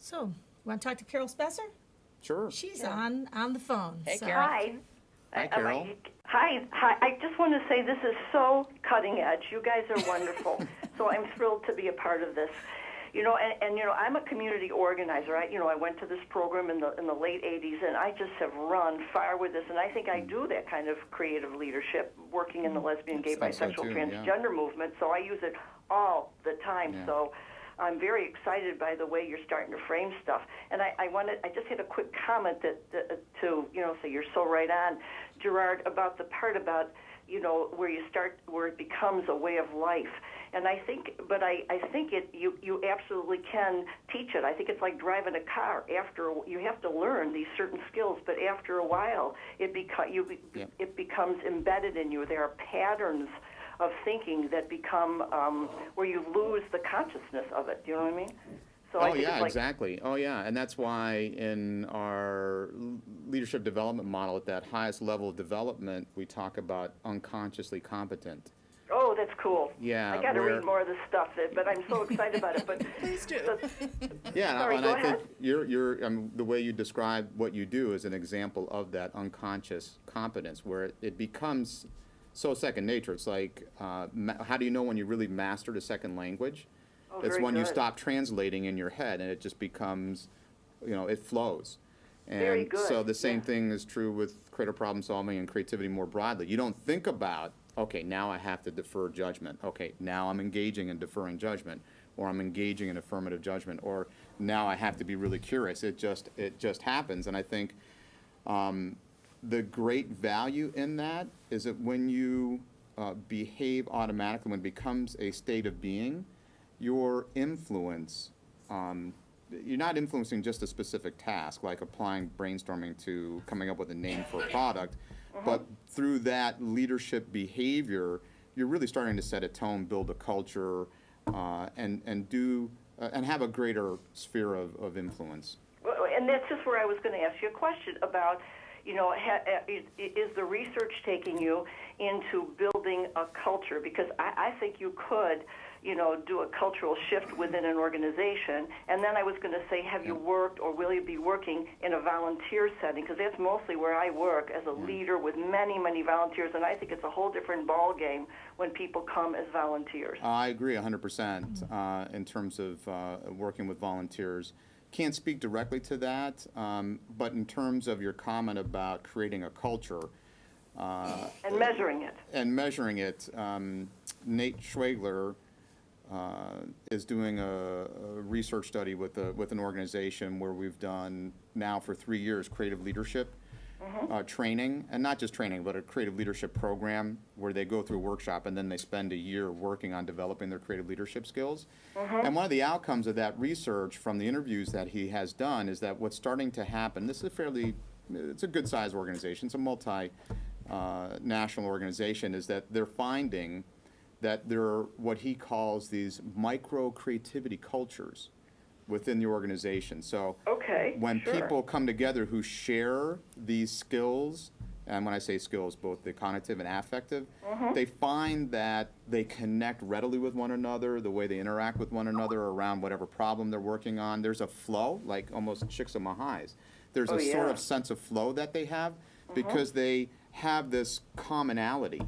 So, want to talk to Carol Spesser? Sure. She's on the phone. Hey, so. Carol. Hi. Hi, Carol. Hi. I just want to say this is so cutting edge. You guys are wonderful. So I'm thrilled to be a part of this. I'm a community organizer. I went to this program in the late 80s, and I just have run far with this. And I think I do that kind of creative leadership, working in the lesbian, gay, bisexual, transgender movement. So I use it all the time. Yeah. So I'm very excited by the way you're starting to frame stuff. And I just had a quick comment to say you're so right on, Gerard, about the part about, where it becomes a way of life. And I think you absolutely can teach it. I think it's like driving a car. You have to learn these certain skills, but after a while, it becomes embedded in you. There are patterns of thinking that become where you lose the consciousness of it. Do you know what I mean? So exactly. Oh, yeah, and that's why in our leadership development model, at that highest level of development, we talk about unconsciously competent. Oh, that's cool. Yeah, I got to read more of this stuff, but I'm so excited about it. But Please do. Yeah, sorry, and go I ahead. think the way you describe what you do is an example of that unconscious competence, where it becomes so second nature. It's like, how do you know when you really mastered a second language? Oh, It's very when you good. stop translating in your head, and it just becomes, it flows. And Very good, so the same yeah. thing is true with creative problem solving and creativity more broadly. You don't think about, okay, now I have to defer judgment. Okay, now I'm engaging in deferring judgment, or I'm engaging in affirmative judgment, or now I have to be really curious. It just happens. And I think the great value in that is that when you behave automatically, when it becomes a state of being, your influence, you're not influencing just a specific task, like applying brainstorming to coming up with a name for a product, but through that leadership behavior, you're really starting to set a tone, build a culture, and have a greater sphere of influence. Well, and that's just where I was going to ask you a question about, is the research taking you into building a culture? Because I think you could, do a cultural shift within an organization. And then I was going to say, have you worked or will you be working in a volunteer setting? Because that's mostly where I work, as a leader with many, many volunteers. And I think it's a whole different ball game when people come as volunteers. I agree 100% in terms of working with volunteers. Can't speak directly to that, but in terms of your comment about creating a culture. And measuring it. Nate Schwegler is doing a research study with an organization where we've done now for 3 years creative leadership training, and not just training, but a creative leadership program where they go through a workshop and then they spend a year working on developing their creative leadership skills. And one of the outcomes of that research from the interviews that he has done is that what's starting to happen, it's a good size organization, it's a multi-national organization, is that they're finding that there are what he calls these micro creativity cultures within the organization. So when people come together who share these skills, and when I say skills, both the cognitive and affective, they find that they connect readily with one another, the way they interact with one another around whatever problem they're working on. There's a flow, like almost Csikszentmihalyi's. There's a sort of sense of flow that they have because they have this commonality.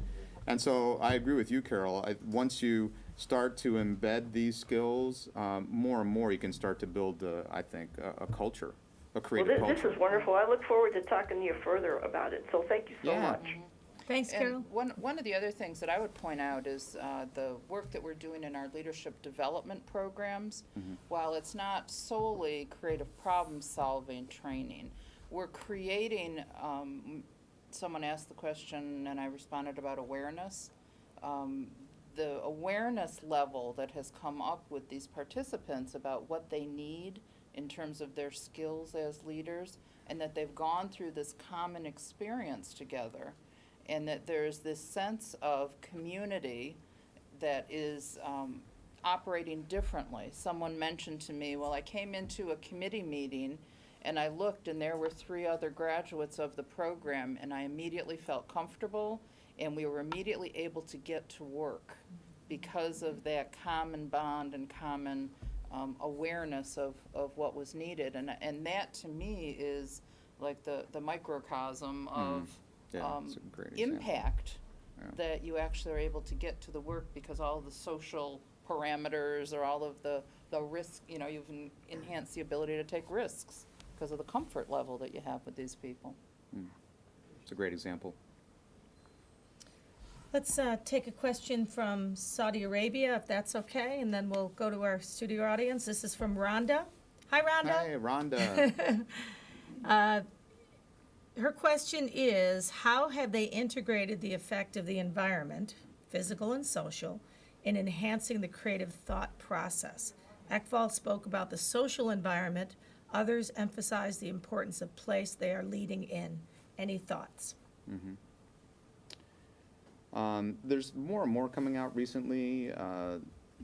And so I agree with you, Carol. Once you start to embed these skills, more and more you can start to build, I think, a culture, a creative culture. This is wonderful. I look forward to talking to you further about it. So thank you so much. Thanks, Carol. And one of the other things that I would point out is the work that we're doing in our leadership development programs. While it's not solely creative problem solving training, we're creating, someone asked the question and I responded about awareness. The awareness level that has come up with these participants about what they need in terms of their skills as leaders, and that they've gone through this common experience together, and that there's this sense of community that is operating differently. Someone mentioned to me, well, I came into a committee meeting and I looked and there were 3 other graduates of the program, and I immediately felt comfortable, and we were immediately able to get to work because of that common bond and common awareness of what was needed. And that, to me, is like the microcosm of Yeah, it's a great example. impact Yeah. that you actually are able to get to the work, because all the social parameters or all of the risk, you've enhanced the ability to take risks because of the comfort level that you have with these people. It's a great example. Let's take a question from Saudi Arabia, if that's okay, and then we'll go to our studio audience. This is from Rhonda. Hi, Rhonda. Hey, Rhonda. Her question is, how have they integrated the effect of the environment, physical and social, in enhancing the creative thought process? Ekval spoke about the social environment. Others emphasize the importance of place they are leading in. Any thoughts? There's more and more coming out recently. The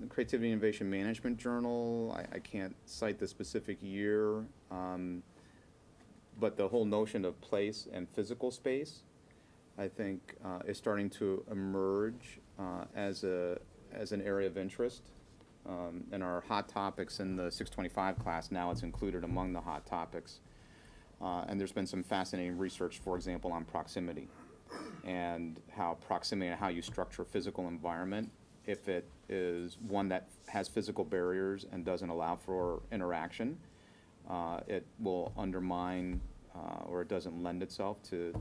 Creativity and Innovation Management Journal, I can't cite the specific year, but the whole notion of place and physical space, I think, is starting to emerge as an area of interest. In our hot topics in the 625 class, now it's included among the hot topics. And there's been some fascinating research, for example, on proximity and how proximity and how you structure physical environment, if it is one that has physical barriers and doesn't allow for interaction, it will undermine or it doesn't lend itself to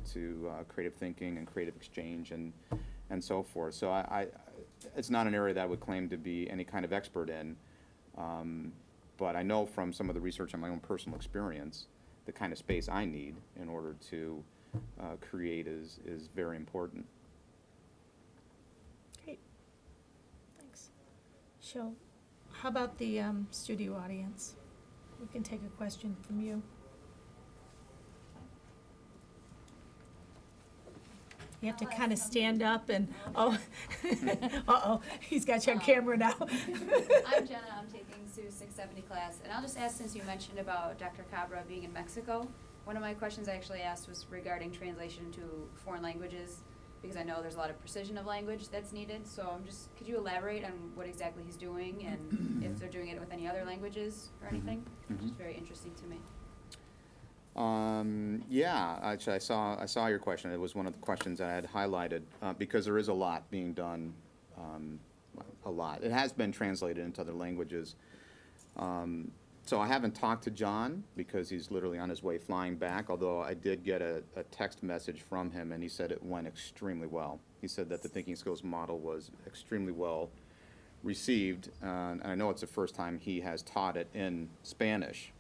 creative thinking and creative exchange and so forth. So it's not an area that I would claim to be any kind of expert in, but I know from some of the research and my own personal experience, the kind of space I need in order to create is very important. Great. Thanks. Shall, how about the studio audience? We can take a question from you. You have to kind of stand up and, oh, uh-oh, he's got you on camera now. I'm Jenna, I'm taking Sue's 670 class, and I'll just ask, since you mentioned about Dr. Cabra being in Mexico, one of my questions I actually asked was regarding translation to foreign languages, because I know there's a lot of precision of language that's needed, so could you elaborate on what exactly he's doing, and if they're doing it with any other languages or anything? Just very interesting to me. Yeah, actually, I saw your question. It was one of the questions that I had highlighted because there is a lot being done. A lot. It has been translated into other languages. So I haven't talked to John because he's literally on his way flying back. Although I did get a text message from him, and he said it went extremely well. He said that the thinking skills model was extremely well received, and I know it's the first time he has taught it in Spanish.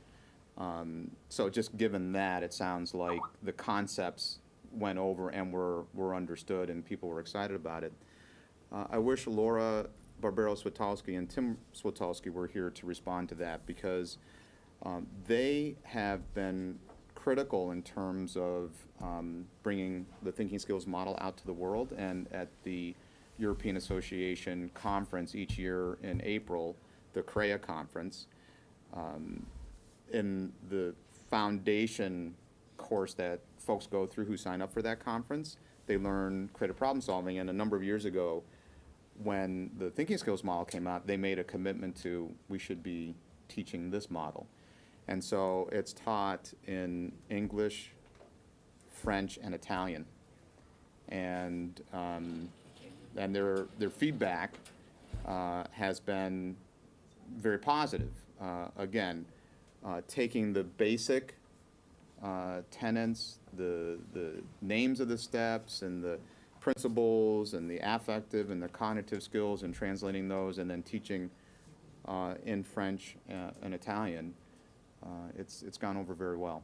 So just given that, it sounds like the concepts went over and were understood and people were excited about it. I wish Laura Barbero-Switowski and Tim Switowski were here to respond to that, because they have been critical in terms of bringing the thinking skills model out to the world. And at the European Association conference each year in April, the CREA conference, in the foundation course that folks go through who sign up for that conference, they learn creative problem solving. And a number of years ago, when the thinking skills model came out, they made a commitment to, we should be teaching this model. And so it's taught in English, French, and Italian. And their feedback has been very positive. Again, taking the basic tenets, the names of the steps and the principles and the affective and the cognitive skills, and translating those, and then teaching in French and Italian, it's gone over very well.